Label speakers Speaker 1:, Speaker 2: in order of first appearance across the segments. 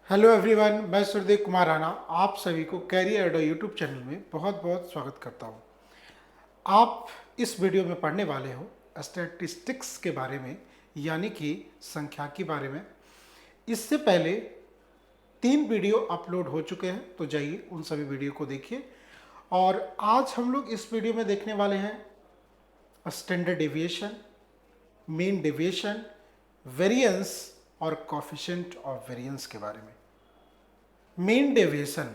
Speaker 1: Hello everyone, मैं सुरदेव कुमार राणा आप सभी को कैरियर एडो यूट्यूब चैनल में बहुत बहुत स्वागत करता हूं। आप इस वीडियो में पढ़ने वाले हो स्टैटिस्टिक्स के बारे में, यानी कि संख्या के बारे में। इससे पहले 3 वीडियो अपलोड हो चुके हैं, तो जाइए उन सभी वीडियो को देखिए। और आज हम लोग इस वीडियो में देखने वाले हैं standard deviation, mean deviation, variance और कोफिशिएंट ऑफ वेरिएंस के बारे में। मीन डेविएशन,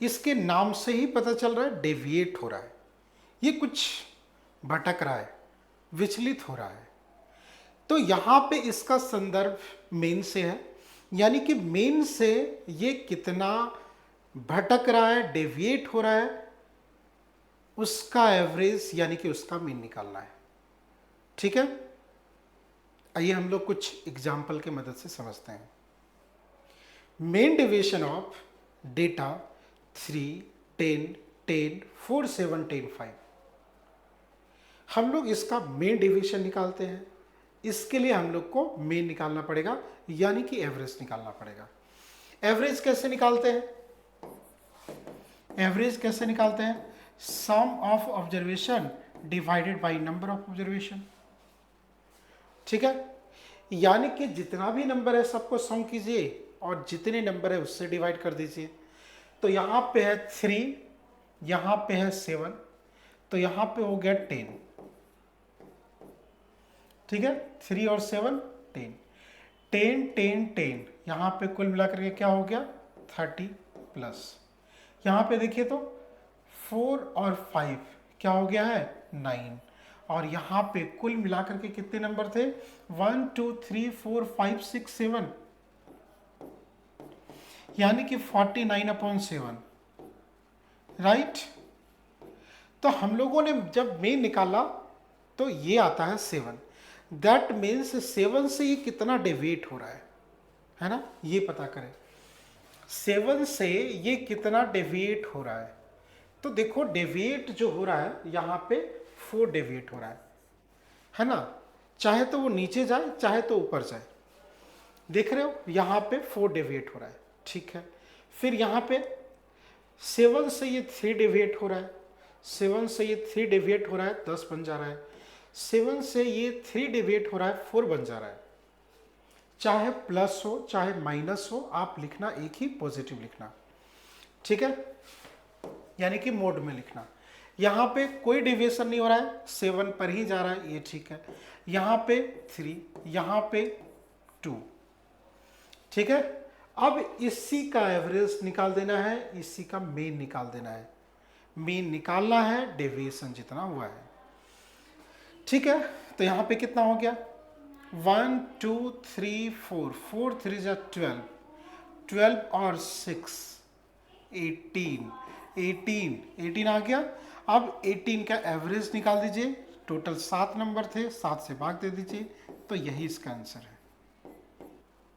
Speaker 1: इसके नाम से ही पता चल रहा है डेविएट हो रहा है, ये कुछ भटक रहा है, विचलित हो रहा है। तो यहाँ पे इसका संदर्भ मेन से है, यानी कि मेन से ये कितना भटक रहा है, डेविएट हो रहा है, उसका एवरेज यानी कि उसका मीन निकालना है। ठीक है, आइए हम लोग कुछ एग्जाम्पल के मदद से समझते हैं। Main deviation of data 3, 10, 10, 4, 7, 10, 5। हम लोग इसका मेन डेविएशन निकालते हैं। इसके लिए हम लोग को मेन निकालना पड़ेगा, यानी कि एवरेज निकालना पड़ेगा। एवरेज कैसे निकालते हैं? एवरेज कैसे निकालते हैं? Sum of observation divided by number of observation. ठीक है, यानी कि जितना भी नंबर है सबको सम कीजिए और जितने नंबर है उससे डिवाइड कर दीजिए। तो यहाँ पे है 3, यहाँ पे है 7, तो यहाँ पे हो गया 10। ठीक है, 3 और 7 10, 10 10 10, यहाँ पे कुल मिलाकर के क्या हो गया 30 प्लस। यहाँ पे देखिए तो 4 और 5 क्या हो गया है 9, और यहाँ पे कुल मिलाकर के कितने नंबर थे 1 2 3 4 5 6 7, यानी कि 49/7। राइट, तो हम लोगों ने जब मेन निकाला तो ये आता है 7। दैट मीन्स 7 से ये कितना डेविएट हो रहा है ना, ये पता करें 7 से ये कितना डेविएट हो रहा है। तो देखो डेविएट जो हो रहा है यहाँ पे 4 डेविएट हो रहा है ना, चाहे तो वो नीचे जाए चाहे तो ऊपर जाए। देख रहे हो यहाँ पे 4 डेविएट हो रहा है। ठीक है, फिर यहाँ पे 7 से ये 3 डेविएट हो रहा है, 7 से ये 3 डेविएट हो रहा है 10 बन जा रहा है, 7 से ये 3 डेविएट हो रहा है 4 बन जा रहा है। चाहे प्लस हो चाहे माइनस हो, आप लिखना एक ही पॉजिटिव लिखना। ठीक है, यानी कि मोड में लिखना। यहाँ पे कोई डेविएशन नहीं हो रहा है, 7 पर ही जा रहा है, ये ठीक है। यहाँ पे 3, यहाँ पे 2। ठीक है, अब इसी का एवरेज निकाल देना है, इसी का मेन निकाल देना है। मेन निकालना है डेविएशन जितना हुआ है। ठीक है, तो यहाँ पे कितना हो गया 1 2 3 4, 4 3 जा 12, 12 और 6 18, 18, 18 आ गया। अब 18 का एवरेज निकाल दीजिए। टोटल 7 नंबर थे, 7 से भाग दे दीजिए, तो यही इसका आंसर है।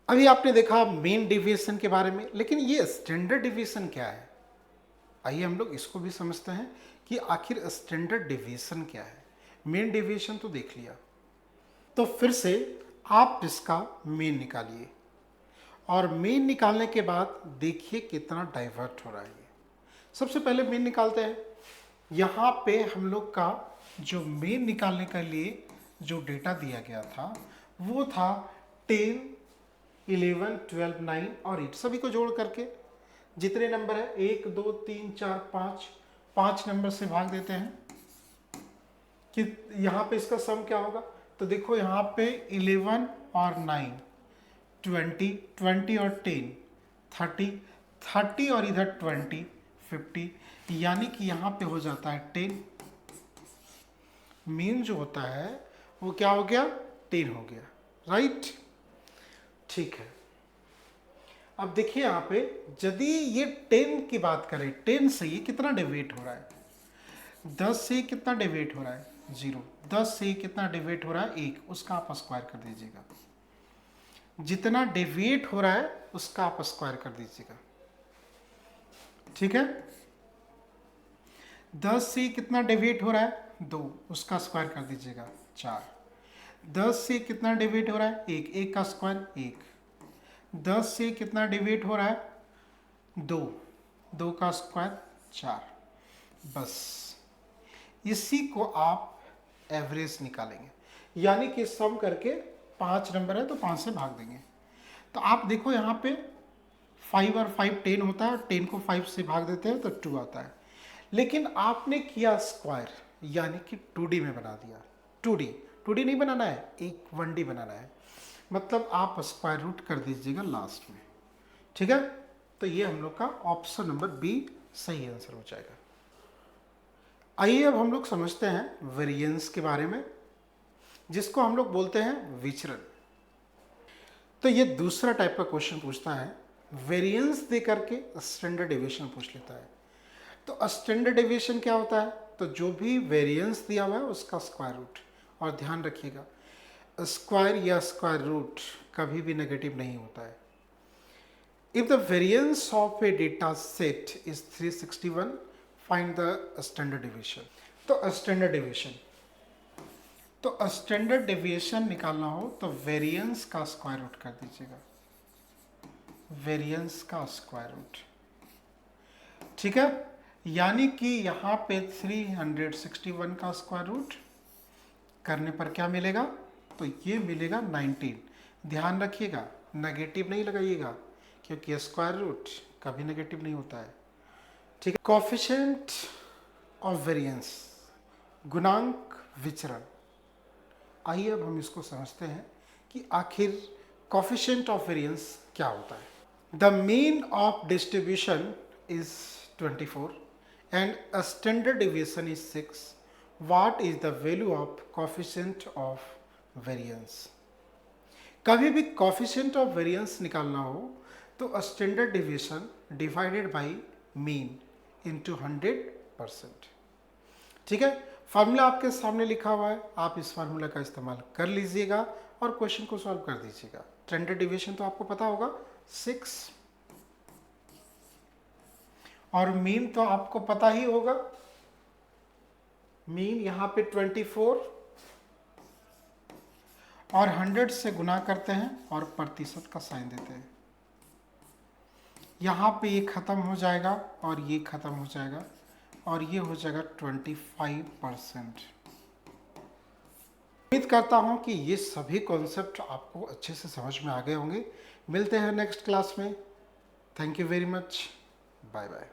Speaker 1: अभी आपने देखा मेन डेविएशन के बारे में, लेकिन ये स्टैंडर्ड डेविएशन क्या है? आइए हम लोग इसको भी समझते हैं कि आखिर स्टैंडर्ड डेविएशन क्या है। मेन डेविएशन तो देख लिया, तो फिर से आप इसका मेन निकालिए, और मेन निकालने के बाद देखिए कितना डाइवर्ट हो रहा है ये। सबसे पहले मेन निकालते हैं। यहाँ पे हम लोग का जो मेन निकालने के लिए जो डेटा दिया गया था वो था 10, 11, 12, 9 और 8, सभी को जोड़ करके जितने नंबर है 1 2 3 4 5, 5 नंबर से भाग देते हैं कि यहाँ पे इसका सम क्या होगा। तो देखो यहाँ पे 11 और 9 20, 20 और 10 30, 30 और इधर 20 50, यानी कि यहाँ पे हो जाता है 10। मीन जो होता है वो क्या हो गया 10 हो गया। राइट, ठीक है। अब देखिए यहाँ पे यदि ये 10 की बात करें, 10 से ये कितना डेविएट हो रहा है, 10 से कितना डेविएट हो रहा है 0, 10 से कितना डेविएट हो रहा है 1, उसका आप स्क्वायर कर दीजिएगा। जितना डेविएट हो रहा है उसका आप स्क्वायर कर दीजिएगा। ठीक है, 10 से कितना डेविएट हो रहा है 2, उसका स्क्वायर कर दीजिएगा 4। 10 से कितना डेविएट हो रहा है 1, 1 का स्क्वायर 1। 10 से कितना डिवाइड हो रहा है? 2, 2 का स्क्वायर 4। बस इसी को आप एवरेज निकालेंगे, यानी कि सम करके 5 नंबर है तो 5 से भाग देंगे। तो आप देखो यहाँ पे 5 और 5 10 होता है, 10 को 5 से भाग देते हैं तो 2 आता है। लेकिन आपने किया स्क्वायर, यानी कि 2D में बना दिया। 2D नहीं बनाना है, एक 1D बनाना है, मतलब आप स्क्वायर रूट कर दीजिएगा लास्ट में। ठीक है, तो ये हम लोग का ऑप्शन नंबर बी सही आंसर हो जाएगा। आइए अब हम लोग समझते हैं वेरिएंस के बारे में, जिसको हम लोग बोलते हैं विचरण। तो ये दूसरा टाइप का क्वेश्चन पूछता है, वेरिएंस दे करके स्टैंडर्ड डेविएशन पूछ लेता है। तो स्टैंडर्ड डेविएशन क्या होता है? तो जो भी वेरिएंस दिया हुआ है उसका स्क्वायर रूट। और ध्यान रखिएगा, स्क्वायर या स्क्वायर रूट कभी भी नेगेटिव नहीं होता है। If the variance of A data set is 361, find the standard deviation. तो स्टैंडर्ड डेविएशन, तो स्टैंडर्ड डेविएशन निकालना हो तो वेरिएंस का स्क्वायर रूट कर दीजिएगा, वेरिएंस का स्क्वायर रूट। ठीक है, यानी कि यहाँ पे 361 का स्क्वायर रूट करने पर क्या मिलेगा? तो ये मिलेगा 19। ध्यान रखिएगा, नेगेटिव नहीं लगाइएगा, क्योंकि स्क्वायर रूट कभी नेगेटिव नहीं होता है। ठीक है, कोएफिशिएंट ऑफ वेरिएंस, गुणांक विचरण। आइए अब हम इसको समझते हैं कि आखिर कोएफिशिएंट ऑफ वेरिएंस क्या होता है। The mean of distribution is 24 and a standard deviation is 6. What is the value of coefficient of variance? कभी भी coefficient of variance निकालना हो तो standard deviation divided by mean into 100%। ठीक है, फार्मूला आपके सामने लिखा हुआ है, आप इस फार्मूला का इस्तेमाल कर लीजिएगा और क्वेश्चन को सॉल्व कर दीजिएगा। स्टैंडर्ड डेविएशन तो आपको पता होगा 6, और मीन तो आपको पता ही होगा, मीन यहाँ पे 24 और 100 से गुना करते हैं और प्रतिशत का साइन देते हैं। यहाँ पे ये खत्म हो जाएगा और ये खत्म हो जाएगा और ये हो जाएगा 25%। उम्मीद करता हूँ कि ये सभी कॉन्सेप्ट आपको अच्छे से समझ में आ गए होंगे। मिलते हैं नेक्स्ट क्लास में। Thank you very much, bye bye.